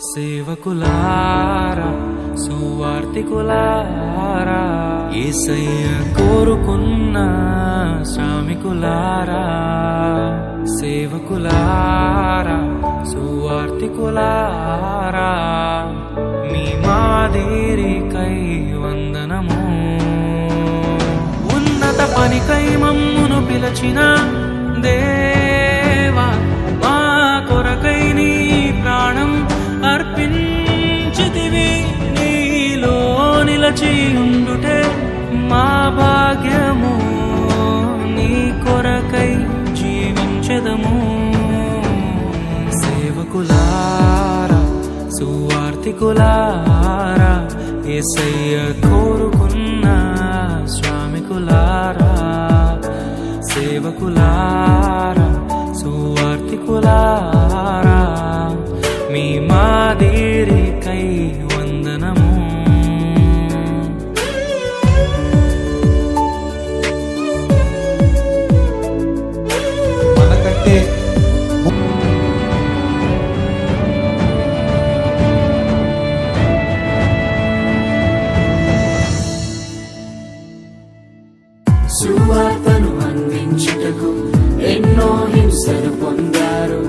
సేవకులారా సువార్తికులారా యేసయ్య కోరుకున్న శ్రామికులారా సేవకులారా సువార్తికులారా మీ మాదిరికై వందనము ఉన్నత పనికై మమ్మును పిలచిన దేవా మా కొరకై నీ ప్రాణం అర్పించితివి నీలో నిలచి ఉండుటే మా భాగ్యము నీ కొరకై జీవించెదము సేవకులారా సువార్తికులారా యేసయ్య కోరుకున్న శ్రామికులారా సేవకులారా సువార్తికులారా మీ మాదిరికై వందనము మనకంటే సువార్తను అందించుటకు ఎన్నో హింసలు పొందారు.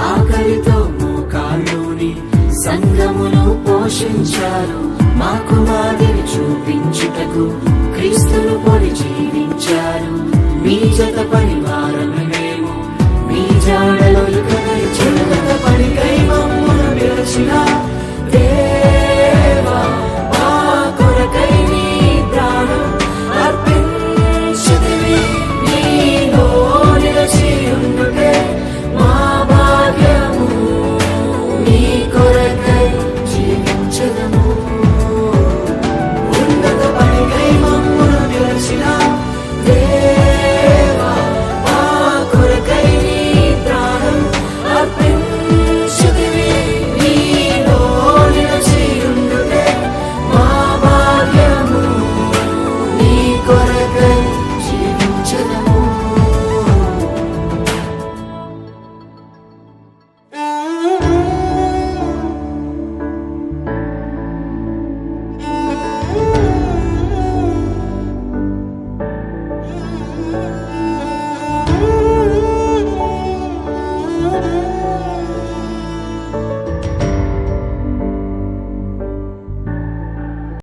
ఆకలితో మోకాళ్ళుని సంఘమును పోషించారు. మాకు మాదిరి చూపించుటకు క్రీస్తును పొడి జీవించారు. మీ జత పరివారము మేము, మీ జాడలో